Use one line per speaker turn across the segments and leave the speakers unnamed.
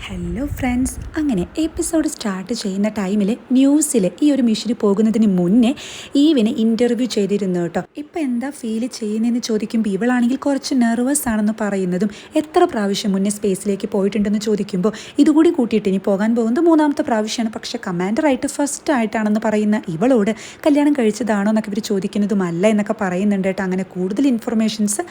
Hello friends, അങ്ങനെ episode start ചെയ്യുന്ന ടൈമിൽ ന്യൂസിൽ ഈ ഒരു മിഷന് പോകുന്നതിന് മുന്നേ ഈവിനെ ഇൻ്റർവ്യൂ ചെയ്തിരുന്നു കേട്ടോ. ഇപ്പം എന്താ ഫീൽ ചെയ്യുന്നതെന്ന് ചോദിക്കുമ്പോൾ ഇവളാണെങ്കിൽ കുറച്ച് നെർവസ് ആണെന്ന് പറയുന്നതും എത്ര പ്രാവശ്യം മുന്നേ സ്പേസിലേക്ക് പോയിട്ടുണ്ടെന്ന് ചോദിക്കുമ്പോൾ ഇതുകൂടി കൂട്ടിയിട്ട് ഇനി പോകാൻ പോകുന്നത് മൂന്നാമത്തെ പ്രാവശ്യമാണ്. പക്ഷേ കമാൻഡറായിട്ട് ഫസ്റ്റ് ആയിട്ടാണെന്ന് പറയുന്ന ഇവളോട് കല്യാണം കഴിച്ചതാണോ എന്നൊക്കെ ഇവർ ചോദിക്കുന്നതും അല്ല എന്നൊക്കെ പറയുന്നുണ്ട് കേട്ടോ. അങ്ങനെ കൂടുതൽ ഇൻഫർമേഷൻസ്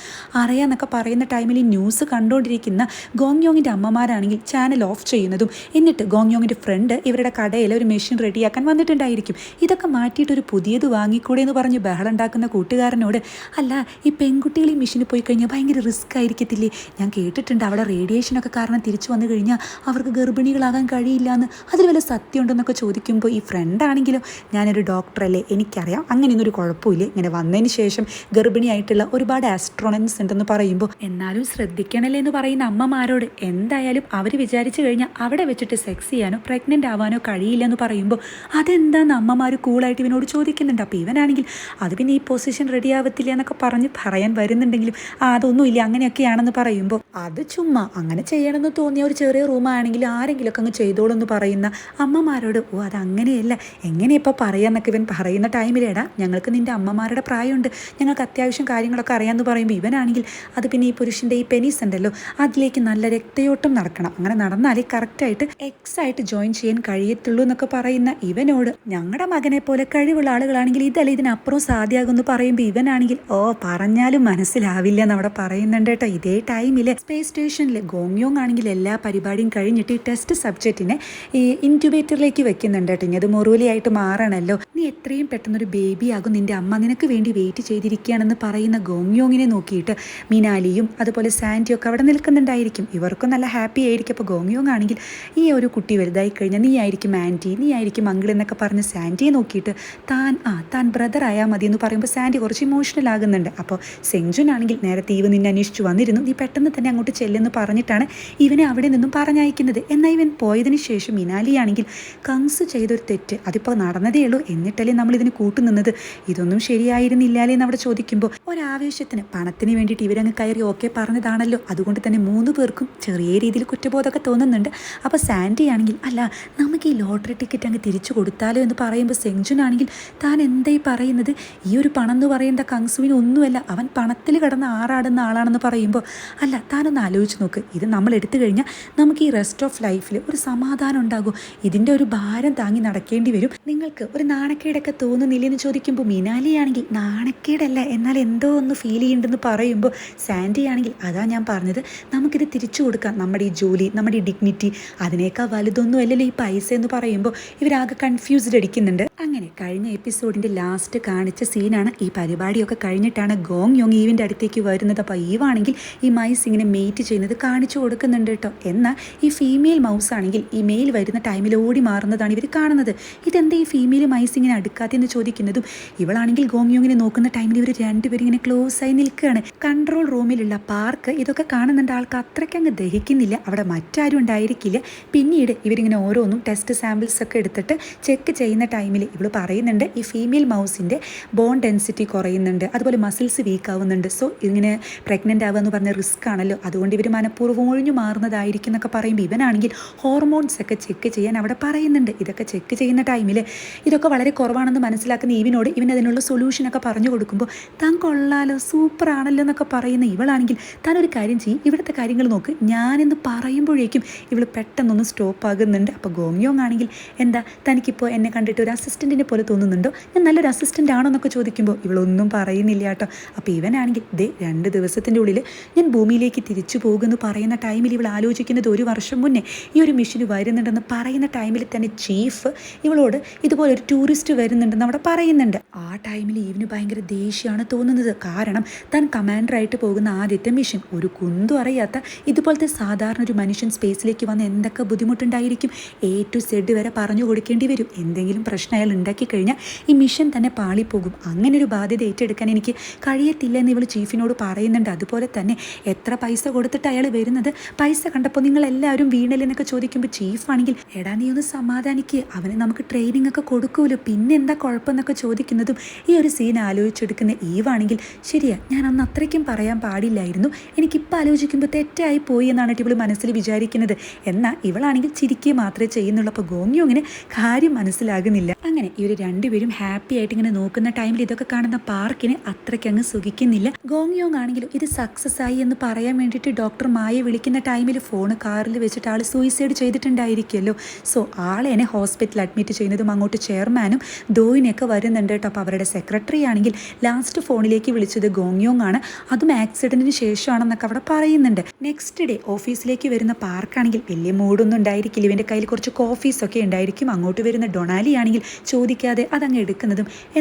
അറിയാമെന്നൊക്കെ പറയുന്ന ടൈമിൽ ഈ ന്യൂസ് കണ്ടുകൊണ്ടിരിക്കുന്ന ഗോങ് യോങ്ങിൻ്റെ അമ്മമാരാണെങ്കിൽ ചാനൽ ഓഫ് ചെയ്യുന്നതും എന്നിട്ട് ഗോങ് യോങ്ങിൻ്റെ ഫ്രണ്ട് ഇവരുടെ കടയിൽ ഒരു മെഷീൻ റെഡിയാക്കാൻ വന്നിട്ടുണ്ടായിരിക്കും. ഇതൊക്കെ മാറ്റിയിട്ട് ഒരു പുതിയത് വാങ്ങിക്കൂടെ എന്ന് പറഞ്ഞ് ബഹളം ഉണ്ടാക്കുന്ന കൂട്ടുകാരനോട്, അല്ല ഈ പെൺകുട്ടികൾ ഈ മെഷീനിൽ പോയി കഴിഞ്ഞാൽ ഭയങ്കര റിസ്ക് ആയിരിക്കത്തില്ലേ, ഞാൻ കേട്ടിട്ടുണ്ട് അവിടെ റേഡിയേഷനൊക്കെ കാരണം തിരിച്ചു വന്നു കഴിഞ്ഞാൽ അവർക്ക് ഗർഭിണികളാകാൻ കഴിയില്ല എന്ന്, അതിൽ വല്ല സത്യം ഉണ്ടെന്നൊക്കെ ചോദിക്കുമ്പോൾ ഈ ഫ്രണ്ടാണെങ്കിലും ഞാനൊരു ഡോക്ടറല്ലേ, എനിക്കറിയാം അങ്ങനെയൊന്നും ഒരു കുഴപ്പമില്ല, ഇങ്ങനെ വന്നതിന് ശേഷം ഗർഭിണിയായിട്ടുള്ള ഒരുപാട് ആസ്ട്രോണറ്റ്സ് ഉണ്ടെന്ന് പറയുമ്പോൾ എന്നാലും ശ്രദ്ധിക്കണല്ലേ എന്ന് പറയുന്ന അമ്മമാരോട് എന്തായാലും അവർ വിചാരിച്ചു കഴിഞ്ഞാൽ അവിടെ വെച്ചിട്ട് സെക്സ് ചെയ്യാനോ പ്രഗ്നൻ്റ് ആവാനോ കഴിയില്ല എന്ന് പറയുമ്പോൾ അതെന്താന്ന് അമ്മമാർ കൂളായിട്ട് ഇവനോട് ചോദിക്കുന്നുണ്ട്. അപ്പോൾ ഇവനാണെങ്കിൽ അത് പിന്നെ ഈ പൊസിഷൻ റെഡി ആവത്തില്ല എന്നൊക്കെ പറയാൻ വരുന്നുണ്ടെങ്കിലും അതൊന്നുമില്ല അങ്ങനെയൊക്കെയാണെന്ന് പറയുമ്പോൾ അത് ചുമ്മാ അങ്ങനെ ചെയ്യണമെന്ന് തോന്നിയ ഒരു ചെറിയ റൂമാണെങ്കിൽ ആരെങ്കിലുമൊക്കെ അങ്ങ് ചെയ്തോളൂ എന്ന് പറയുന്ന അമ്മമാരോട്, ഓ അതങ്ങനെയല്ല എങ്ങനെ ഇപ്പോൾ പറയാമെന്നൊക്കെ ഇവൻ പറയുന്ന ടൈമിലേടാ ഞങ്ങൾക്ക് നിൻ്റെ അമ്മമാരുടെ പ്രായമുണ്ട്, ഞങ്ങൾക്ക് അത്യാവശ്യം കാര്യങ്ങളൊക്കെ അറിയാമെന്ന് പറയുമ്പോൾ ഇവനാണെങ്കിൽ അത് പിന്നെ ഈ പുരുഷൻ്റെ ഈ പെനീസ് ഉണ്ടല്ലോ അതിലേക്ക് നല്ല രക്തയോട്ടം നടക്കണം, അങ്ങനെ നടന്നാലേ കറക്റ്റായിട്ട് എക്സായിട്ട് ജോയിൻ ചെയ്യാൻ കഴിയത്തുള്ളൂ എന്നൊക്കെ പറയുന്ന ഇവനോട് ഞങ്ങളുടെ മകനെ പോലെ കഴിവുള്ള ആളുകളാണെങ്കിൽ ഇതല്ല ഇതിനപ്പുറം സാധ്യമാകുമെന്ന് പറയുമ്പോൾ ഇവനാണെങ്കിൽ ഓ പറഞ്ഞാലും മനസ്സിലാവില്ല എന്നവിടെ പറയുന്നുണ്ട് കേട്ടോ. ഇതേ ടൈമിൽ സ്പേസ് സ്റ്റേഷനിൽ ഗോങ് യോങ് ആണെങ്കിൽ എല്ലാ പരിപാടിയും കഴിഞ്ഞിട്ട് ഈ ടെസ്റ്റ് സബ്ജക്റ്റിനെ ഈ ഇൻക്യുബേറ്ററിലേക്ക് വെക്കുന്നുണ്ട് കേട്ടോ. ഇനി അത് മുറുവലിയായിട്ട് മാറണമല്ലോ, നീ എത്രയും പെട്ടെന്നൊരു ബേബി ആകും, നിന്റെ അമ്മ നിനക്ക് വേണ്ടി വെയിറ്റ് ചെയ്തിരിക്കുകയാണെന്ന് പറയുന്ന ഗോങ് യോങ്ങിനെ നോക്കിയിട്ട് മിനാലിയും അതുപോലെ സാൻഡിയും ഒക്കെ അവിടെ നിൽക്കുന്നുണ്ടായിരിക്കും. ഇവർക്കും നല്ല ഹാപ്പി ആയിരിക്കും. അപ്പോൾ ഗോങ് യോങ് ആണെങ്കിൽ ഈ ഒരു കുട്ടി വലുതായി കഴിഞ്ഞാൽ നീ ആയിരിക്കും ആൻറ്റി, നീ ആയിരിക്കും അങ്കിൾ എന്നൊക്കെ പറഞ്ഞ് സാൻഡിയെ നോക്കിയിട്ട് താൻ ബ്രദർ ആയാൽ മതി എന്ന് പറയുമ്പോൾ സാൻഡി കുറച്ച് ഇമോഷണൽ ആകുന്നുണ്ട്. അപ്പോൾ സെങ്ജുൻ ആണെങ്കിൽ നേരത്തെ ഇവ നിന്നെ അന്വേഷിച്ചു വന്നിരുന്നു, നീ പെട്ടെന്ന് തന്നെ അങ്ങോട്ട് ചെല്ലുമെന്ന് പറഞ്ഞിട്ടാണ് ഇവനെ അവിടെ നിന്നും പറഞ്ഞയക്കുന്നത്. എന്നാൽ ഇവൻ പോയതിന് ശേഷം മിനാലിയാണെങ്കിൽ കങ്സ് ചെയ്തൊരു തെറ്റ് അതിപ്പോൾ നടന്നതേ ഉള്ളൂ, എന്നിട്ടല്ലേ നമ്മളിതിന് കൂട്ടുനിന്നത്, ഇതൊന്നും ശരിയായിരുന്നില്ലാലേ എന്ന് അവിടെ ചോദിക്കുമ്പോൾ ഒരാവേശത്തിന് പണത്തിന് വേണ്ടിയിട്ട് ഇവരങ്ങ് കയറി ഓക്കെ പറഞ്ഞതാണല്ലോ, അതുകൊണ്ട് തന്നെ 3 പേർക്കും ചെറിയ രീതിയിൽ കുറ്റബോധമൊക്കെ തോന്നുന്നുണ്ട്. അപ്പോൾ സാൻഡി ആണെങ്കിൽ അല്ല നമുക്ക് ഈ ലോട്ടറി ടിക്കറ്റ് അങ്ങ് തിരിച്ചു കൊടുത്താലോ എന്ന് പറയുമ്പോൾ സെങ്ജുൻ ആണെങ്കിൽ താൻ എന്തായി പറയുന്നത്, ഈ ഒരു പണം എന്ന് പറയേണ്ട കങ്സുവിന് ഒന്നുമല്ല, അവൻ പണത്തിൽ കിടന്ന് ആറാടുന്ന ആളാണെന്ന് പറയുമ്പോൾ അല്ല താനൊന്ന് ആലോചിച്ച് നോക്ക്, ഇത് നമ്മൾ എടുത്തു കഴിഞ്ഞാൽ നമുക്ക് ഈ റെസ്റ്റ് ഓഫ് ലൈഫിൽ ഒരു സമാധാനം ഉണ്ടാകും, ഇതിൻ്റെ ഒരു ഭാരം താങ്ങി നടക്കേണ്ടി വരും, നിങ്ങൾക്ക് ഒരു നാണക്കേടൊക്കെ തോന്നുന്നില്ലെന്ന് ചോദിക്കുമ്പോൾ മിനാലിയാണെങ്കിൽ നാണക്കേടല്ല എന്നാൽ എന്തോ ഒന്ന് ഫീൽ ചെയ്യുന്നുണ്ടെന്ന് പറയുമ്പോൾ സാൻഡി ആണെങ്കിൽ അതാ ഞാൻ പറഞ്ഞത് നമുക്കിത് തിരിച്ചു കൊടുക്കാം, നമ്മുടെ ഈ ജോലി നമ്മുടെ ഈ ഡിഗ്നിറ്റി അതിനേക്കാൾ വലുതൊന്നും അല്ലല്ലോ ഈ പൈസ എന്ന് പറയുമ്പോൾ ഇവരാകെ കൺഫ്യൂസ്ഡ് അടിക്കുന്നുണ്ട്. അങ്ങനെ കഴിഞ്ഞ എപ്പിസോഡിൻ്റെ ലാസ്റ്റ് കാണിച്ച സീനാണ്. ഈ പരിപാടിയൊക്കെ കഴിഞ്ഞിട്ടാണ് ഗോങ് യോങ് ഈവിൻ്റെ അടുത്തേക്ക് വരുന്നത്. അപ്പോൾ ഈവാണെങ്കിൽ ഈ മൈസ് ഇങ്ങനെ മെയ്റ്റ് ചെയ്യുന്നത് കാണിച്ചു കൊടുക്കുന്നുണ്ട് കേട്ടോ. എന്നാൽ ഈ ഫീമെയിൽ മൗസ് ആണെങ്കിൽ ഈ മെയിൽ വരുന്ന ടൈമിൽ ഓടി മാറുന്നതാണ് ഇവർ കാണുന്നത്. ഇതെന്താ ഈ ഫീമെയിൽ മൈസ് ഇങ്ങനെ അടുക്കാത്തെന്ന് ചോദിക്കുന്നതും ഇവളാണെങ്കിൽ ഗോങ് യോങ്ങിനെ നോക്കുന്ന ടൈമിൽ ഇവർ രണ്ടുപേരും ഇങ്ങനെ ക്ലോസ് ആയി നിൽക്കുകയാണ്. കൺട്രോൾ റൂമിലുള്ള പാർക്ക് ഇതൊക്കെ കാണുന്നുണ്ട്, ആൾക്ക് അത്രയ്ക്ക് അങ്ങ് ദഹിക്കുന്നില്ല, അവിടെ മറ്റാരും ഉണ്ടായിരിക്കില്ല. പിന്നീട് ഇവരിങ്ങനെ ഓരോന്നും ടെസ്റ്റ് സാമ്പിൾസ് ഒക്കെ എടുത്തിട്ട് ചെക്ക് ചെയ്യുന്ന ടൈമിൽ ഇവൾ പറയുന്നുണ്ട് ഈ ഫീമെയിൽ മൗസിൻ്റെ ബോൺ ഡെൻസിറ്റി കുറയുന്നുണ്ട്, അതുപോലെ മസിൽസ് വീക്ക് ആവുന്നുണ്ട്, സോ ഇങ്ങനെ പ്രഗ്നൻ്റ് ആവുക എന്ന് പറഞ്ഞ റിസ്ക് ആണല്ലോ, അതുകൊണ്ട് ഇവർ മനഃപൂർവ്വം ഒഴിഞ്ഞു മാറുന്നതായിരിക്കും എന്നൊക്കെ പറയുമ്പോൾ ഇവനാണെങ്കിൽ ഹോർമോൺസ് ഒക്കെ ചെക്ക് ചെയ്യാൻ അവിടെ പറയുന്നുണ്ട്. ഇതൊക്കെ ചെക്ക് ചെയ്യുന്ന ടൈമിൽ ഇതൊക്കെ വളരെ കുറവാണെന്ന് മനസ്സിലാക്കുന്ന ഇവനോട് ഇവൻ അതിനുള്ള സൊല്യൂഷനൊക്കെ പറഞ്ഞു കൊടുക്കുമ്പോൾ താൻ കൊള്ളാലോ സൂപ്പർ ആണല്ലോ എന്നൊക്കെ പറയുന്ന ഇവളാണെങ്കിൽ താൻ ഒരു കാര്യം ചെയ്യും, ഇവിടുത്തെ കാര്യങ്ങൾ നോക്ക്, ഞാനെന്ന് പറയുമ്പോഴേക്കും ഇവൾ പെട്ടെന്നൊന്ന് സ്റ്റോപ്പ് ആകുന്നുണ്ട്. അപ്പോൾ ഗോങ് യോങ് ആണെങ്കിൽ എന്താ തനിക്കിപ്പോൾ എന്നെ കണ്ടിട്ട് ഒരു അസിസ്റ്റൻറ്റിനെ പോലെ തോന്നുന്നുണ്ടോ, ഞാൻ നല്ലൊരു അസിസ്റ്റൻ്റ് ആണോ എന്നൊക്കെ ചോദിക്കുമ്പോൾ ഇവളൊന്നും പറയുന്നില്ല കേട്ടോ. അപ്പോൾ ഇവനാണെങ്കിൽ 2 ദിവസത്തിൻ്റെ ഉള്ളിൽ ഞാൻ ഭൂമിയിലേക്ക് തിരിച്ചു പോകുമെന്ന് പറയുന്ന ടൈമിൽ ഇവൾ ആലോചിക്കുന്നത് 1 വർഷം മുന്നേ ഈ ഒരു മിഷന് വരുന്നുണ്ടെന്ന് പറയുന്ന ടൈമിൽ തന്നെ ചീഫ് ഇവളോട് ഇതുപോലെ ഒരു ടൂറിസ്റ്റ് വരുന്നുണ്ടെന്ന് അവിടെ പറയുന്നുണ്ട്. ആ ടൈമിൽ ഈവിന് ഭയങ്കര ദേഷ്യമാണ് തോന്നുന്നത്, കാരണം താൻ കമാൻഡറായിട്ട് പോകുന്ന ആദ്യത്തെ മിഷൻ, ഒരു കുന്തും അറിയാത്ത ഇതുപോലത്തെ സാധാരണ ഒരു മനുഷ്യൻ സ്പേസിലേക്ക് വന്ന് എന്തൊക്കെ ബുദ്ധിമുട്ടുണ്ടായിരിക്കും, A to Z വരെ പറഞ്ഞു കൊടുക്കേണ്ടി വരും, എന്തെങ്കിലും പ്രശ്നമായാൽ ഉണ്ടാക്കി കഴിഞ്ഞാൽ ഈ മിഷൻ തന്നെ പാളിപ്പോകും. അങ്ങനെ ഒരു ബാധ്യത ഏറ്റെടുക്കാൻ എനിക്ക് കഴിയത്തില്ല എന്ന് ഇവൾ ചീഫിനോട് പറയുന്നുണ്ട്. അതുപോലെ തന്നെ എത്ര പൈസ കൊടുത്തിട്ട് അയാൾ വരുന്നത്, പൈസ കണ്ടപ്പോൾ നിങ്ങൾ എല്ലാവരും വീണലെന്നൊക്കെ ചോദിക്കുമ്പോൾ ചീഫാണെങ്കിൽ എടാ നീ ഒന്ന് സമാധാനിക്കുക, അവന് നമുക്ക് ട്രെയിനിങ് ഒക്കെ കൊടുക്കുമല്ലോ, പിന്നെ എന്താ കുഴപ്പമെന്നൊക്കെ ചോദിക്കുന്നതും ഈ ഒരു സീൻ ആലോചിച്ചെടുക്കുന്ന ഈവാണെങ്കിൽ ശരിയാ ഞാൻ അന്ന് അത്രയ്ക്കും പറയാൻ പാടില്ലായിരുന്നു, എനിക്കിപ്പോൾ ആലോചിക്കുമ്പോൾ തെറ്റായി പോയി എന്നാണ് ഇവൾ മനസ്സിൽ വിചാരിക്കുന്നത്. എന്നാൽ ഇവളാണെങ്കിൽ ചിരിക്കുക മാത്രമേ ചെയ്യുന്നുള്ളൂ. അപ്പോൾ ഗോങ്യോങ്ങിന് കാര്യം മനസ്സിലാകുന്നില്ല. അങ്ങനെ ഇവർ രണ്ടുപേരും ഹാപ്പി ആയിട്ട് ഇങ്ങനെ നോക്കുന്ന ടൈമിൽ ഇതൊക്കെ കാണുന്ന പാർക്കിന് അത്രയ്ക്ക് അങ്ങ് സുഖിക്കുന്നില്ല. ഗോങ്യോങ് ആണെങ്കിലും ഇത് സക്സസ് ആയി എന്ന് പറയാൻ വേണ്ടിയിട്ട് ഡോക്ടർ മായ വിളിക്കുന്ന ടൈമിൽ ഫോൺ കാറിൽ വെച്ചിട്ട് ആൾ സൂയിസൈഡ് ചെയ്തിട്ടുണ്ടായിരിക്കുമല്ലോ. സോ ആളെന്നെ ഹോസ്പിറ്റലിൽ അഡ്മിറ്റ് ചെയ്യുന്നതും അങ്ങോട്ട് ചെയർമാനും ദോയിനൊക്കെ വരുന്നുണ്ട് കേട്ടോ. അപ്പോൾ അവരുടെ സെക്രട്ടറി ആണെങ്കിൽ ലാസ്റ്റ് ഫോണിലേക്ക് വിളിച്ചത് ഗോങ്യോങ് ആണ്, അതും ആക്സിഡന്റിന് ശേഷമാണെന്നൊക്കെ അവിടെ പറയുന്നുണ്ട്. നെക്സ്റ്റ് ഡേ ഓഫീസിലേക്ക് വരുന്ന പാർക്കാണെങ്കിൽ വലിയ മൂഡൊന്നും ഉണ്ടായിരിക്കില്ല, ഇവൻ്റെ കയ്യിൽ കുറച്ച് കോഫീസൊക്കെ ഉണ്ടായിരിക്കും. അങ്ങോട്ട് വരുന്ന ഡൊണാലി ആണെങ്കിൽ ചോദിക്കാതെ അതങ്ങ് എടുക്കുന്നതും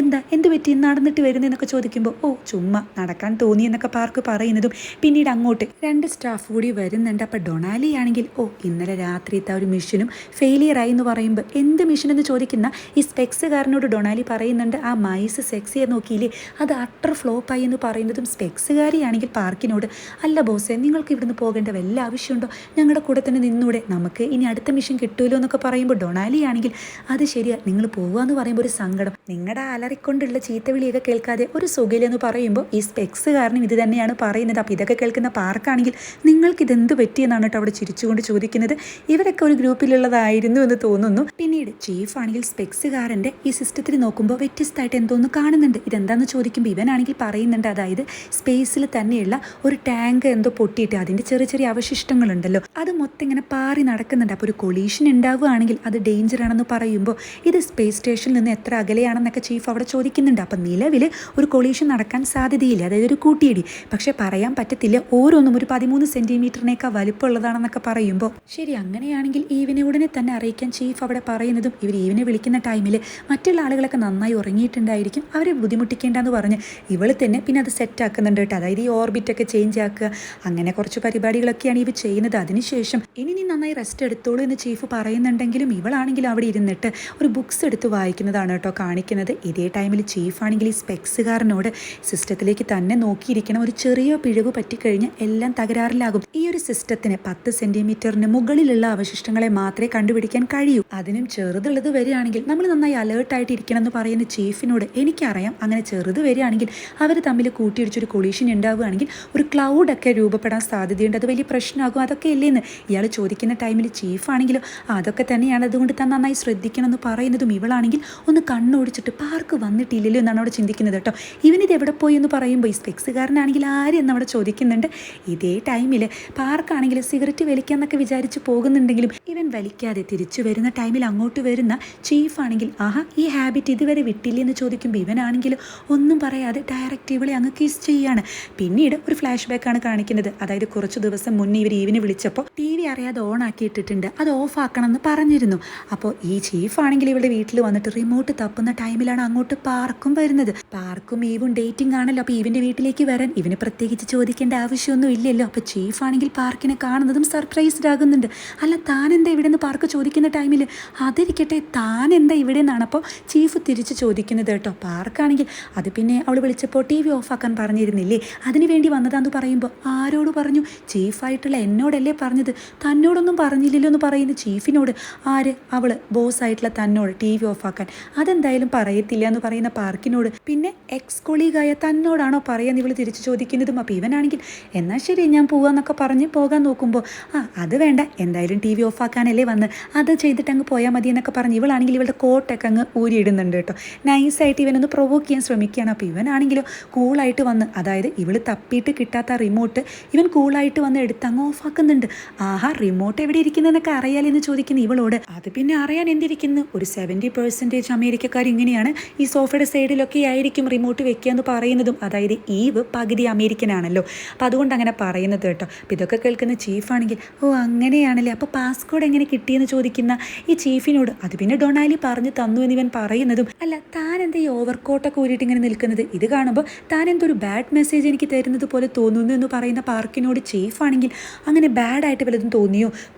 എന്ത് പറ്റി നടന്നിട്ട് വരുന്നതെന്നൊക്കെ ചോദിക്കുമ്പോൾ ഓ ചുമ്മാ നടക്കാൻ തോന്നി എന്നൊക്കെ പാർക്ക് പറയുന്നതും പിന്നീട് അങ്ങോട്ട് രണ്ട് സ്റ്റാഫ് കൂടി വരുന്നുണ്ട്. അപ്പോൾ ഡൊണാലി ആണെങ്കിൽ ഓ ഇന്നലെ രാത്രിത്തെ ഒരു മിഷനും ഫെയിലിയർ ആയി എന്ന് പറയുമ്പോൾ എന്ത് മിഷൻ എന്ന് ചോദിക്കുന്ന ഈ സ്പെക്സുകാരനോട് ഡൊണാലി പറയുന്നുണ്ട് ആ മൈസ് സെക്സിയെ നോക്കിയില്ലേ അത് അട്ടർ ഫ്ലോപ്പായി എന്ന് പറയുന്നതും സ്പെക്സുകാരിയാണെങ്കിൽ പാർക്കിനോട് അല്ല ബോസേ നിങ്ങൾക്ക് ഇവിടുന്ന് പോകേണ്ട വല്ല ആവശ്യമുണ്ടോ, ഞങ്ങളുടെ കൂടെ തന്നെ നിന്നൂടെ, നമുക്ക് ഇനി അടുത്ത മിഷൻ കിട്ടുമല്ലോ എന്നൊക്കെ പറയുമ്പോൾ ഡൊണാലി ആണെങ്കിൽ അത് ശരിയാ നിങ്ങൾ പോവാന്ന് പറയുമ്പോൾ ഒരു സങ്കടം, നിങ്ങളുടെ അലറിക്കൊണ്ടുള്ള ചീത്തവിളിയൊക്കെ കേൾക്കാതെ ഒരു സുഖയിലെന്ന് പറയുമ്പോൾ ഈ സ്പെക്സുകാരനും ഇത് തന്നെയാണ് പറയുന്നത്. അപ്പോൾ ഇതൊക്കെ കേൾക്കുന്ന പാർക്കാണെങ്കിൽ നിങ്ങൾക്ക് ഇതെന്ത് പറ്റിയെന്നാണ് കേട്ടോ അവിടെ ചിരിച്ചുകൊണ്ട് ചോദിക്കുന്നത്. ഇവരൊക്കെ ഒരു ഗ്രൂപ്പിലുള്ളതായിരുന്നു എന്ന് തോന്നുന്നു. പിന്നീട് ചീഫ് ആണെങ്കിൽ സ്പെക്സുകാരൻ്റെ ഈ സിസ്റ്റത്തിൽ നോക്കുമ്പോൾ വ്യത്യസ്തമായിട്ട് എന്തോന്ന് കാണുന്നുണ്ട്. ഇതെന്താണെന്ന് ചോദിക്കുമ്പോൾ ഇവനാണെങ്കിൽ പറയുന്നുണ്ട് അതായത് സ്പേസിൽ തന്നെയുള്ള ഒരു ടാങ്ക് എന്തോ പൊട്ടിയിട്ട് അതിൻ്റെ ചെറിയ ചെറിയ അവശിഷ്ടങ്ങളുണ്ടല്ലോ അത് മൊത്തം ഇങ്ങനെ പാറി നടക്കുന്നുണ്ട്. അപ്പോൾ ഒരു കൊളീഷൻ ഉണ്ടാവുകയാണെങ്കിൽ അത് ഡേഞ്ചർ ആണെന്ന് പറയുമ്പോൾ ഇത് സ്പേസ് സ്റ്റേഷനിൽ നിന്ന് എത്ര അകലെയാണെന്നൊക്കെ ചീഫ് അവിടെ ചോദിക്കുന്നുണ്ട്. അപ്പം നിലവിൽ ഒരു കൊളീഷൻ നടക്കാൻ സാധ്യതയില്ല, അതായത് ഒരു കൂട്ടിയിടി, പക്ഷെ പറയാൻ പറ്റത്തില്ല ഓരോന്നും ഒരു 13 സെൻറ്റിമീറ്ററിനേക്കാൾ വലിപ്പമുള്ളതാണെന്നൊക്കെ പറയുമ്പോൾ ശരി അങ്ങനെയാണെങ്കിൽ ഈവിനെ ഉടനെ തന്നെ അറിയിക്കാൻ ചീഫ് അവിടെ പറയുന്നതും ഇവർ ഈവിനെ വിളിക്കുന്ന ടൈമിൽ മറ്റുള്ള ആളുകളൊക്കെ നന്നായി ഉറങ്ങിയിട്ടുണ്ടായിരിക്കും, അവരെ ബുദ്ധിമുട്ടിക്കേണ്ടെന്ന് പറഞ്ഞ് ഇവൾ തന്നെ പിന്നെ അത് സെറ്റ് ആക്കുന്നുണ്ട് കേട്ടോ. അതായത് ഈ ഓർബിറ്റൊക്കെ ചേഞ്ച് ആക്കുക, അങ്ങനെ കുറച്ച് പരിപാടികളൊക്കെയാണ് ഇവ ചെയ്യുന്നത്. അതിനുശേഷം ഇനി നീ നന്നായി റെസ്റ്റ് എടുത്തോളൂ എന്ന് ചീഫ് പറയുന്നുണ്ടെങ്കിലും ഇവളാണെങ്കിലും അവിടെ ഇരുന്നിട്ട് ഒരു ബുക്സ് എടുത്ത് വായിക്കുന്നതാണ് കേട്ടോ കാണിക്കുന്നത്. ഇതേ ടൈമിൽ ചീഫാണെങ്കിൽ ഈ സ്പെക്സുകാരനോട് സിസ്റ്റത്തിലേക്ക് തന്നെ നോക്കിയിരിക്കണം, ഒരു ചെറിയ പിഴവ് പറ്റിക്കഴിഞ്ഞാൽ എല്ലാം തകരാറിലാകും, ഈ ഒരു സിസ്റ്റത്തിന് 10 സെൻറ്റിമീറ്ററിന് മുകളിലുള്ള അവശിഷ്ടങ്ങളെ മാത്രമേ കണ്ടുപിടിക്കാൻ കഴിയൂ, അതിനും ചെറുതുള്ളത് വരികയാണെങ്കിൽ നമ്മൾ നന്നായി അലേർട്ടായിട്ട് ഇരിക്കണം എന്ന് പറയുന്ന ചീഫിനോട് എനിക്കറിയാം അങ്ങനെ ചെറുത് വരികയാണെങ്കിൽ അവർ തമ്മിൽ കൂട്ടിയിടിച്ചൊരു കൊളീഷൻ ഉണ്ടാവുകയാണെങ്കിൽ ഒരു ക്ലൗഡൊക്കെ രൂപപ്പെടാൻ സാധ്യതയുണ്ട്, അത് വലിയ പ്രശ്നമാകും, അതൊക്കെ അല്ലേന്ന് ഇയാൾ ചോദിക്കുന്ന ടൈമിൽ ചീഫാണെങ്കിലും അതൊക്കെ തന്നെയാണ്, അതുകൊണ്ട് താൻ നന്നായി ശ്രദ്ധിക്കണം എന്ന് പറയുന്നതും ഇവളാണെങ്കിൽ ഒന്ന് കണ്ണോടിച്ചിട്ട് പാർക്ക് വന്നിട്ടില്ലല്ലോ എന്നാണ് അവിടെ ചിന്തിക്കുന്നത് കേട്ടോ. ഇവനിത് എവിടെ പോയി എന്ന് പറയുമ്പോൾ ഈ സ്പെക്സുകാരനാണെങ്കിൽ ആര് എന്നവിടെ ചോദിക്കുന്നുണ്ട്. ഇതേ ടൈമിൽ പാർക്കാണെങ്കിൽ സിഗരറ്റ് വലിക്കാന്നൊക്കെ വിചാരിച്ച് പോകുന്നുണ്ടെങ്കിലും ഇവൻ വലിക്കാതെ തിരിച്ചു വരുന്ന ടൈമിൽ അങ്ങോട്ട് വരുന്ന ചീഫാണെങ്കിൽ ആഹാ ഈ ഹാബിറ്റ് ഇതുവരെ വിട്ടില്ലേ എന്ന് ചോദിക്കുമ്പോൾ ഇവനാണെങ്കിൽ ഒന്നും പറയാതെ ഡയറക്റ്റ് ഇവളെ അങ്ങ് കിസ് ചെയ്യാണ്. പിന്നീട് ഒരു ഫ്ലാഷ് ബാക്കാണ് കാണിക്കുന്നത്. അതായത് കുറച്ച് ദിവസം മുന്നേ ഇവർ ഈവിനെ വിളിച്ചപ്പോൾ TV അറിയാതെ ഓൺ ആക്കി ഇട്ടിട്ടുണ്ട്, അത് ഓഫ് ആക്കണം എന്ന് പറഞ്ഞിരുന്നു. അപ്പോൾ ഈ ചീഫാണെങ്കിൽ ഇവളുടെ വീട്ടിൽ വന്നിട്ട് റിമോട്ട് തപ്പുന്ന ടൈമിലാണ് അങ്ങോട്ട് പാർക്കും വരുന്നത്. പാർക്കും ഈവും ഡേറ്റിംഗ് ആണല്ലോ, അപ്പോൾ ഈവിൻ്റെ വീട്ടിലേക്ക് വരാൻ ഇവന് പ്രത്യേകിച്ച് ചോദിക്കേണ്ട ആവശ്യമൊന്നും ഇല്ലല്ലോ. അപ്പോൾ ചീഫാണെങ്കിൽ പാർക്കിനെ കാണുന്നതും സർപ്രൈസ്ഡ് ആകുന്നുണ്ട്. അല്ല താൻ എന്താ ഇവിടെ നിന്ന് പാർക്ക് ചോദിക്കുന്ന ടൈമിൽ അതിരിക്കട്ടെ താൻ എന്താ ഇവിടെ നിന്നാണ് അപ്പോൾ ചീഫ് തിരിച്ച് ചോദിക്കുന്നത് കേട്ടോ. പാർക്കാണെങ്കിൽ അത് പിന്നെ അവൾ വിളിച്ചപ്പോൾ TV ഓഫാക്കാൻ പറഞ്ഞിരുന്നില്ലേ, അതിന് വേണ്ടി വന്നതാന്ന് പറയുമ്പോൾ ആരോട് പറഞ്ഞു, ചീഫായിട്ടുള്ള എന്നോടല്ലേ പറഞ്ഞത്, തന്നോടൊന്നും പറഞ്ഞില്ലല്ലോ എന്ന് പറയുന്ന ചീഫിനോട് ആര് അവൾ ബോസായിട്ടുള്ള തന്നോട് TV ഓഫാക്കാൻ അതെന്തായാലും പറയത്തില്ല എന്ന് പറയുന്ന പാർക്കിനോട് പിന്നെ എക്സ് കൊളീഗായ തന്നോടാണോ പറയാന്ന് ഇവൾ തിരിച്ചു ചോദിക്കുന്നതും. അപ്പോൾ ഇവനാണെങ്കിൽ എന്നാൽ ശരി ഞാൻ പോകാമെന്നൊക്കെ പറഞ്ഞ് പോകാൻ നോക്കുമ്പോൾ അത് വേണ്ട എന്തായാലും TV ഓഫാക്കാനല്ലേ വന്ന് അത് ചെയ്തിട്ട് അങ്ങ് പോയാൽ മതി എന്നൊക്കെ പറഞ്ഞ് ഇവളാണെങ്കിൽ ഇവളുടെ കോട്ടൊക്കെ അങ്ങ് ഊരിയിടുന്നുണ്ട് കേട്ടോ. നൈസായിട്ട് ഇവനൊന്ന് പ്രൊവോക്ക് ചെയ്യാൻ ശ്രമിക്കുകയാണ്. അപ്പോൾ ഇവനാണെങ്കിലും കൂളായിട്ട് വന്ന് അതായത് ഇവൾ തപ്പിയിട്ട് കിട്ടാത്ത റിമോട്ട് ഇവൻ കൂളായിട്ട് വന്ന് എടുത്ത് അങ്ങ് ഓഫാക്കുന്നുണ്ട്. ആഹാ റിമോട്ട് എവിടെ ഇരിക്കുന്നതെന്നൊക്കെ അറിയാലെന്ന് ചോദിക്കുന്ന ഇവളോട് അത് പിന്നെ അറിയാൻ എന്തിരിക്കുന്നു, ഒരു 70% അമേരിക്കക്കാർ ഇങ്ങനെയാണ് ഈ സോഫയുടെ സൈഡിലൊക്കെ ആയിരിക്കും റിമോട്ട് വെക്കുക എന്ന് പറയുന്നതും. അതായത് ഈവ് പകുതി അമേരിക്കനാണല്ലോ, അപ്പോൾ അതുകൊണ്ട് അങ്ങനെ പറയുന്നത് കേട്ടോ. അപ്പോൾ ഇതൊക്കെ കേൾക്കുന്ന ചീഫാണെങ്കിൽ ഓ അങ്ങനെയാണല്ലേ, അപ്പോൾ പാസ്കോഡ് എങ്ങനെ കിട്ടിയെന്ന് ചോദിക്കുന്ന ഈ ചീഫിനോട് അത് പിന്നെ ഡൊണാലി പറഞ്ഞു തന്നു എന്ന് ഇവൻ പറയുന്നതും അല്ല താൻ എന്താ ഈ ഓവർകോട്ടൊക്കെ ഊരിയിട്ട് ഇങ്ങനെ നിൽക്കുന്നത്, ഇത് കാണുമ്പോൾ താൻ എന്തൊരു ബാഡ് മെസ്സേജ് എനിക്ക് തരുന്നത് പോലെ തോന്നുന്നു എന്ന് പറയുന്ന പാർക്കിനോട് ചീഫാണെങ്കിൽ അങ്ങനെ ബാഡായിട്ട് വല്ലതും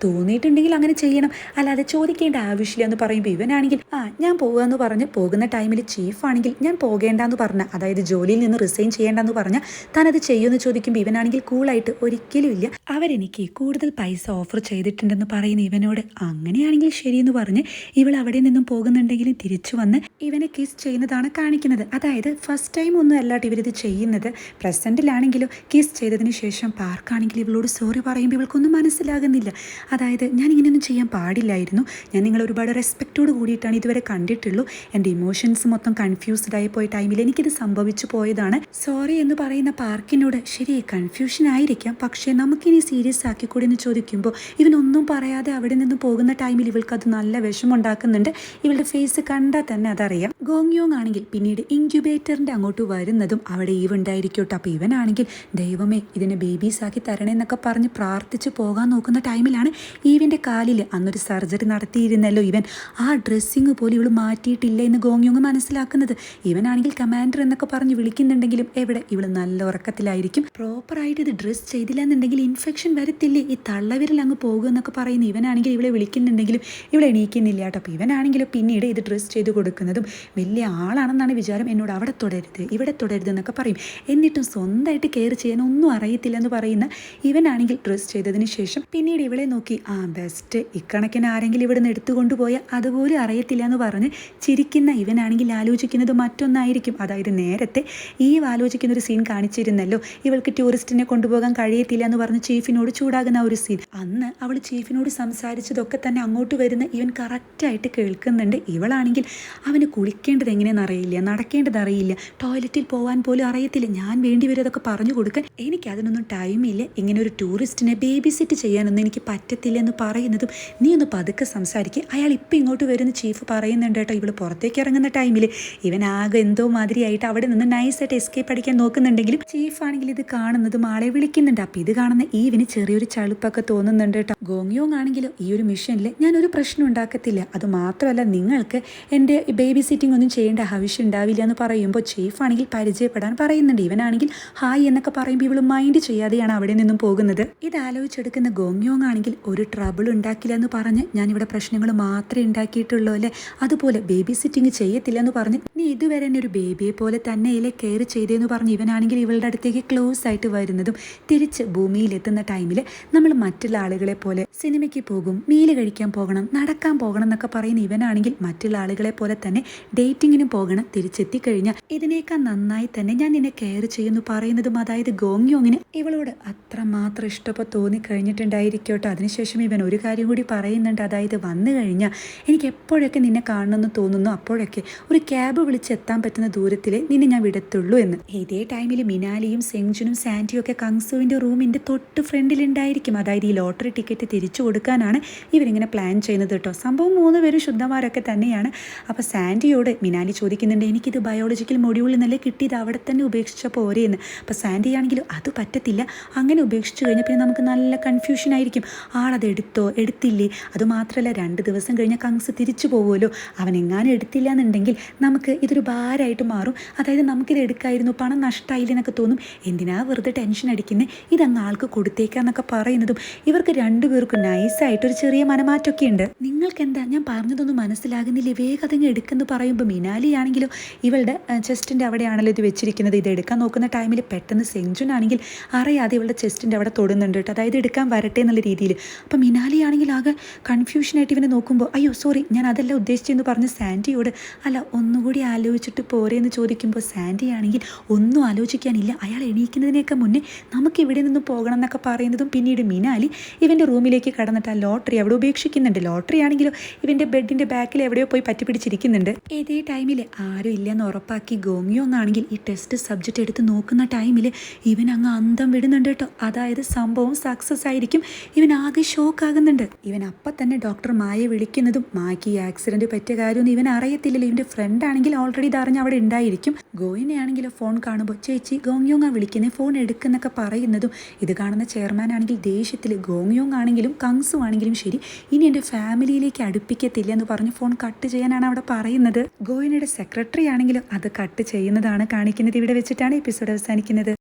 തോന്നിയിട്ടുണ്ടെങ്കിൽ അങ്ങനെ ചെയ്യണം, അല്ലാതെ ചോദിക്കേണ്ട ആവശ്യമില്ല എന്ന് പറയുമ്പോൾ ഇവനാണെങ്കിൽ ഞാൻ പോകുകയെന്ന് പറഞ്ഞ് പോകുന്ന ടൈമിൽ ചീഫാണെങ്കിൽ ഞാൻ പോകേണ്ടെന്ന് പറഞ്ഞ, അതായത് ജോലിയിൽ നിന്ന് റിസൈൻ ചെയ്യേണ്ടെന്ന് പറഞ്ഞ താനത് ചെയ്യുമെന്ന് ചോദിക്കുമ്പോൾ ഇവനാണെങ്കിൽ കൂളായിട്ട് ഒരിക്കലും ഇല്ല, അവരെനിക്ക് കൂടുതൽ പൈസ ഓഫർ ചെയ്തിട്ടുണ്ടെന്ന് പറയുന്ന ഇവനോട് അങ്ങനെയാണെങ്കിൽ ശരിയെന്ന് പറഞ്ഞ് ഇവൾ അവിടെ നിന്നും പോകുന്നുണ്ടെങ്കിലും തിരിച്ചു വന്ന് ഇവനെ കിസ് ചെയ്യുന്നതാണ് കാണിക്കുന്നത്. അതായത് ഫസ്റ്റ് ടൈം ഒന്നും അല്ലാട്ട് ഇവരിത് ചെയ്യുന്നത്. പ്രസൻറ്റിലാണെങ്കിലും കിസ് ചെയ്തതിന് ശേഷം പാർക്കാണെങ്കിൽ ഇവളോട് സോറി പറയുമ്പോൾ ഇവൾക്കൊന്നും മനസ്സിലാകുന്നില്ല. അതായത് ഞാൻ ഇങ്ങനെയൊന്നും ചെയ്യാൻ പാടില്ലായിരുന്നു, ഞാൻ നിങ്ങളെ ഒരുപാട് റെസ്പെക്റ്റോട് കൂടിയിട്ടാണ് ഇതുവരെ കണ്ടിട്ടുള്ളൂ, എൻ്റെ ഇമോഷൻസ് മൊത്തം കൺഫ്യൂസ്ഡ് ആയി പോയ ടൈമിൽ എനിക്കിത് സംഭവിച്ചു പോയതാണ്, സോറി എന്ന് പറയുന്ന പാർക്കിനോട് ശരി കൺഫ്യൂഷൻ ആയിരിക്കാം, പക്ഷേ നമുക്കിനി സീരിയസ് ആക്കിക്കൂടി എന്ന് ചോദിക്കുമ്പോൾ ഇവനൊന്നും പറയാതെ അവിടെ നിന്ന് പോകുന്ന ടൈമിൽ ഇവൾക്കത് നല്ല വിഷമുണ്ടാക്കുന്നുണ്ട്. ഇവളുടെ ഫേസ് കണ്ടാൽ തന്നെ അതറിയാം. ഗോങ്യോങ് ആണെങ്കിൽ പിന്നീട് ഇൻക്യുബേറ്ററിൻ്റെ അങ്ങോട്ട് വരുന്നതും അവിടെ ഉണ്ടായിരിക്കട്ടെ. അപ്പോൾ ഇവനാണെങ്കിൽ ദൈവമേ ഇതിനെ ബേബീസ് ആക്കി തരണേന്നൊക്കെ പറഞ്ഞ് പ്രാർത്ഥിച്ച് പോകാൻ നോക്കുന്ന ടൈമിലാണ് ഈവിൻ്റെ കാലിൽ അന്നൊരു സർജറി നടത്തിയിരുന്നല്ലോ ഇവൻ, ആ ഡ്രസ്സിങ് പോലും ഇവൾ മാറ്റിയിട്ടില്ല എന്ന് ഗോങ്യോങ് മനസ്സിലാക്കുന്നത്. ഇവനാണെങ്കിൽ കമാൻഡർ എന്നൊക്കെ പറഞ്ഞ് വിളിക്കുന്നുണ്ടെങ്കിലും എവിടെ, ഇവൾ നല്ല ഉറക്കത്തിലായിരിക്കും. പ്രോപ്പറായിട്ട് ഇത് ഡ്രസ്സ് ചെയ്തില്ല എന്നുണ്ടെങ്കിൽ ഇൻഫെക്ഷൻ വരത്തില്ലേ, ഈ തള്ളവിരൽ അങ്ങ് പോകും എന്നൊക്കെ പറയുന്ന ഇവനാണെങ്കിൽ ഇവളെ വിളിക്കുന്നുണ്ടെങ്കിലും ഇവളെ എണീക്കുന്നില്ല കേട്ടോ. അപ്പോൾ ഇവനാണെങ്കിലും പിന്നീട് ഇത് ഡ്രസ്സ് ചെയ്ത് കൊടുക്കുന്നതും വലിയ ആളാണെന്നാണ് വിചാരം, എന്നോട് അവിടെ തുടരുത് ഇവിടെ തുടരുത് എന്നൊക്കെ പറയും. എന്നിട്ടും സ്വന്തമായിട്ട് കെയർ ചെയ്യാൻ ഒന്നും അറിയത്തില്ല എന്ന് പറയുന്ന ഇവനാണെങ്കിൽ ഡ്രസ്സ് ചെയ്തതിന് ശേഷം പിന്നീട് ഇവളെ നോക്കി ബെസ്റ്റ്, ഇക്കണക്കിന് ആരെങ്കിലും ഇവിടെ നിന്ന് എടുത്തുകൊണ്ടുപോയാൽ അതുപോലും അറിയത്തില്ല എന്ന് പറഞ്ഞ് ചിരിക്കുന്ന ഇവനാണെങ്കിൽ ആലോചിക്കുന്നത് മറ്റൊന്നായിരിക്കും. അതായത് നേരത്തെ ഈ ആലോചിക്കുന്ന ഒരു സീൻ കാണിച്ചിരുന്നല്ലോ, ഇവൾക്ക് ടൂറിസ്റ്റിനെ കൊണ്ടുപോകാൻ കഴിയത്തില്ല എന്ന് പറഞ്ഞ് ചീഫിനോട് ചൂടാകുന്ന ഒരു സീൻ. അന്ന് അവൾ ചീഫിനോട് സംസാരിച്ചതൊക്കെ തന്നെ അങ്ങോട്ട് വരുന്ന ഇവൻ കറക്റ്റായിട്ട് കേൾക്കുന്നുണ്ട്. ഇവളാണെങ്കിൽ അവന് കുളിക്കേണ്ടത് എങ്ങനെയെന്ന് അറിയില്ല, നടക്കേണ്ടത് അറിയില്ല, ടോയ്ലറ്റിൽ പോകാൻ പോലും അറിയത്തില്ല, ഞാൻ വേണ്ടി വരും അതൊക്കെ പറഞ്ഞു കൊടുക്കാൻ, എനിക്ക് അതിനൊന്നും ടൈമില്ല, ഇങ്ങനെ ഒരു ടൂറിസ്റ്റിനെ ബേബി സിറ്റ് ചെയ്യാനൊന്നും എനിക്ക് പറ്റത്തില്ല എന്ന് പറയുന്നതും നീ ഒന്ന് പതുക്കെ സംസാരിക്കുക, അയാൾ ഇപ്പം ഇങ്ങോട്ട് വരുന്ന ചീഫ് പറയുന്നുണ്ട് കേട്ടോ. ഇവൾ പുറത്തേക്ക് ഇറങ്ങുന്ന ടൈമിൽ ഇവൻ ആകെ എന്തോ മാതിരിയായിട്ട് അവിടെ നിന്ന് നൈസായിട്ട് എസ്കേപ്പ് അടിക്കാൻ നോക്കുന്നുണ്ടെങ്കിലും ചീഫാണെങ്കിൽ ഇത് കാണുന്നതും ആളെ വിളിക്കുന്നുണ്ട്. അപ്പം ഇത് കാണുന്ന ഈവിന് ചെറിയൊരു ചളുപ്പൊക്കെ തോന്നുന്നുണ്ട് കേട്ടോ. ഗോങ്യോങ് ആണെങ്കിലും ഈ ഒരു മിഷനിൽ ഞാനൊരു പ്രശ്നം ഉണ്ടാക്കത്തില്ല, അത് മാത്രമല്ല നിങ്ങൾക്ക് എൻ്റെ ബേബി സിറ്റിംഗ് ഒന്നും ചെയ്യേണ്ട ആവശ്യം ഉണ്ടാവില്ല എന്ന് പറയുമ്പോൾ ചീഫാണെങ്കിൽ പരിചയപ്പെടാൻ പറയുന്നുണ്ട്. ഇവനാണെങ്കിൽ ഹായ് എന്നൊക്കെ പറയുമ്പോൾ ഇവൾ മൈൻഡ് ചെയ്യാതെയാണ് അവിടെ നിന്നും പോകുന്നത്. ഇത് ആലോചിച്ചെടുക്കുന്ന ഗോങ്യോങ് ആണെങ്കിൽ ഒരു ട്രബിൾ ഉണ്ടാക്കില്ല എന്ന് പറഞ്ഞ് ഞാനിവിടെ പ്രശ്നങ്ങൾ മാത്രമേ ഉണ്ടാക്കിയിട്ടുള്ളൂ അല്ലേ, അതുപോലെ ബേബി സിറ്റിംഗ് ചെയ്യത്തില്ല എന്ന് പറഞ്ഞ് നീ ഇതുവരെ എന്നെ ഒരു ബേബിയെ പോലെ തന്നെയല്ലേ കെയർ ചെയ്തതെന്ന് പറഞ്ഞ് ഇവനാണെങ്കിൽ ഇവളുടെ അടുത്തേക്ക് ക്ലോസ് ആയിട്ട് വരുന്നതും തിരിച്ച് ഭൂമിയിലെത്തുന്ന ടൈമിൽ നമ്മൾ മറ്റുള്ള ആളുകളെ പോലെ സിനിമയ്ക്ക് പോകും, മീല് കഴിക്കാൻ പോകണം, നടക്കാൻ പോകണം എന്നൊക്കെ പറയുന്ന ഇവനാണെങ്കിൽ മറ്റുള്ള ആളുകളെ പോലെ തന്നെ ഡേറ്റിങ്ങിനും പോകണം, തിരിച്ചെത്തിക്കഴിഞ്ഞാൽ ഇതിനേക്കാൾ നന്നായി തന്നെ ഞാൻ നിന്നെ കെയർ ചെയ്യുന്നു പറയുന്നതും അതായത് ഗോങ്യോങ്ങിന് ഇവളോട് അത്രമാത്രം ഇഷ്ടപ്പോൾ തോന്നിക്കഴിഞ്ഞിട്ടുണ്ടായിരിക്കോട്ടെ. അതിനുശേഷം ഇവൻ ഒരു കാര്യം കൂടി പറയുന്നുണ്ട്, അതായത് വന്നു കഴിഞ്ഞാൽ എനിക്ക് എപ്പോഴൊക്കെ നിന്നെ കാണണമെന്ന് തോന്നുന്നു അപ്പോഴൊക്കെ ഒരു ക്യാബ് വിളിച്ചെത്താൻ പറ്റുന്ന ദൂരത്തിൽ നിന്നെ ഞാൻ വിടത്തുള്ളൂ എന്ന്. ഇതേ ടൈമിൽ മിനാലിയും സെങ്ജുനും സാൻറ്റിയും ഒക്കെ കങ്സുവിൻ്റെ റൂമിൻ്റെ തൊട്ട് ഫ്രണ്ടിലുണ്ടായിരിക്കും. അതായത് ഈ ലോട്ടറി ടിക്കറ്റ് തിരിച്ചു കൊടുക്കാനാണ് ഇവരിങ്ങനെ പ്ലാൻ ചെയ്യുന്നത് കേട്ടോ. സംഭവം 3 പേരും ശുദ്ധന്മാരൊക്കെ തന്നെയാണ്. അപ്പോൾ സാൻറ്റിയോട് മിനാലി ചോദിക്കുന്നുണ്ട്, എനിക്കിത് ബയോളജിക്കൽ മൊഡ്യൂളിൽ നിന്നല്ലേ കിട്ടിയത്, അവിടെ തന്നെ ഉപേക്ഷിച്ച പോരെയെന്ന്. അപ്പോൾ സാൻറ്റി ആണെങ്കിലും അത് പറ്റത്തില്ല, അങ്ങനെ ഉപേക്ഷിച്ച് കഴിഞ്ഞാൽ പിന്നെ നമുക്ക് നല്ല കൺഫ്യൂഷൻ ആയിരിക്കും, ആളത് എടുത്തോ എടുത്തില്ലേ, അതുമാത്രമല്ല 2 ദിവസം കഴിഞ്ഞാൽ കങ്സ് തിരിച്ചു പോകുമല്ലോ, അവൻ എങ്ങാനും എടുത്തില്ല എന്നുണ്ടെങ്കിൽ നമുക്ക് ഇതൊരു ഭാരമായിട്ട് മാറും, അതായത് നമുക്കിത് എടുക്കായിരുന്നു, പണം നഷ്ടമായില്ല എന്നൊക്കെ തോന്നും, എന്തിനാ വെറുതെ ടെൻഷൻ അടിക്കുന്നത്, ഇതങ്ങ് ആൾക്ക് കൊടുത്തേക്കാന്നൊക്കെ പറയുന്നതും ഇവർക്ക് 2 പേർക്കും നൈസായിട്ടൊരു ചെറിയ മനമാറ്റമൊക്കെ ഉണ്ട്. നിങ്ങൾക്ക് എന്താ ഞാൻ പറഞ്ഞതൊന്നും മനസ്സിലാകുന്നില്ലേ, വേഗം അതങ്ങ് എടുക്കുമെന്ന് പറയുമ്പോൾ മിനാലി ആണെങ്കിലോ ഇവളുടെ ചെസ്റ്റിൻ്റെ അവിടെയാണല്ലോ ഇത് വെച്ചിരിക്കുന്നത്, ഇത് എടുക്കാൻ നോക്കുന്ന ടൈമിൽ പെട്ടെന്ന് സെങ്ജുനാണെങ്കിൽ അറിയാതെ ഇവളുടെ ചെസ്റ്റിൻ്റെ അവിടെ തൊടുന്നുണ്ട് കേട്ടോ, അതായത് എടുക്കാൻ വരട്ടെ എന്നുള്ള രീതിയിൽ. അപ്പോൾ മിനാലി ആണെങ്കിൽ ആകെ കൺഫ്യൂഷനായിട്ട് ഇവനെ നോക്കുമ്പോൾ അയ്യോ സോറി ഞാൻ അതല്ല ഉദ്ദേശിച്ചെന്ന് പറഞ്ഞ് സാൻറ്റിയോട് അല്ല ഒന്നുകൂടി ആലോചിച്ചിട്ട് പോരെ എന്ന് ചോദിക്കുമ്പോൾ സാൻറ്റി ആണെങ്കിൽ ഒന്നും ആലോചിക്കാനില്ല, അയാൾ എണീക്കുന്നതിനേക്കാൾ മുന്നേ നമുക്ക് ഇവിടെ നിന്ന് പോകണം എന്നൊക്കെ പറയുന്നതും പിന്നീട് മിനാലി ഇവൻ്റെ റൂമിലേക്ക് കടന്നിട്ട് ആ ലോട്ടറി അവിടെ ഉപേക്ഷിക്കുന്നുണ്ട്. ലോട്ടറി ആണെങ്കിലോ ഇവൻ്റെ ബെഡിൻ്റെ ബാക്കിൽ എവിടെയോ പോയി പറ്റിപ്പിടിച്ചിരിക്കുന്നുണ്ട്. ഇതേ ടൈമിൽ ആരും ഇല്ലെന്ന് ഉറപ്പാക്കി ഗോങ്യോങ് ആണെങ്കിൽ ഈ ടെസ്റ്റ് സബ്ജക്റ്റ് എടുത്ത് നോക്കുന്ന ടൈമിൽ ഇവൻ അങ്ങ് അന്തം വിടുന്നുണ്ട് കേട്ടോ. അതായത് സംഭവം സക്സസ് ആയിരിക്കും, ഇവൻ ആകെ ഷോക്ക് ആകുന്നുണ്ട്. ഇവൻ അപ്പം തന്നെ ഡോക്ടർ മായെ വിളിക്കുന്നതും മായ്ക്ക് ഈ ആക്സിഡൻറ്റ് പറ്റിയ കാര്യമൊന്നും ഇവൻ അറിയത്തില്ലല്ലോ, ഇവൻ്റെ ഫ്രണ്ട് ആണെങ്കിൽ ഓൾറെഡി ഇതറിഞ്ഞ് അവിടെ ഉണ്ടായിരിക്കും. ഗോയിനെ ആണെങ്കിലോ ഫോൺ കാണുമ്പോൾ ചേച്ചി ഗോങ്യോങ് വിളിക്കുന്നത്, ഫോൺ എടുക്കുന്നൊക്കെ പറയുന്നതും ഇത് കാണുന്ന ചെയർമാൻ ആണെങ്കിൽ ദേഷ്യത്തിൽ ഗോങ്യോങ് ആണെങ്കിലും കങ്സു ആണെങ്കിലും ശരി ഇനി എൻ്റെ ഫാമിലിയിലേക്ക് അടുപ്പിക്കത്തില്ല എന്ന് പറഞ്ഞ് ഫോൺ കട്ട് ചെയ്യാനാണ് അവിടെ പറയുന്നത്. ഗോയിനയുടെ സെക്രട്ടറി ആണെങ്കിലും അത് കട്ട് ചെയ്യുന്നതാണ് കാണിക്കുന്നത്. ഇവിടെ വെച്ചിട്ടാണ് എപ്പിസോഡ് അവസാനിക്കുന്നത്.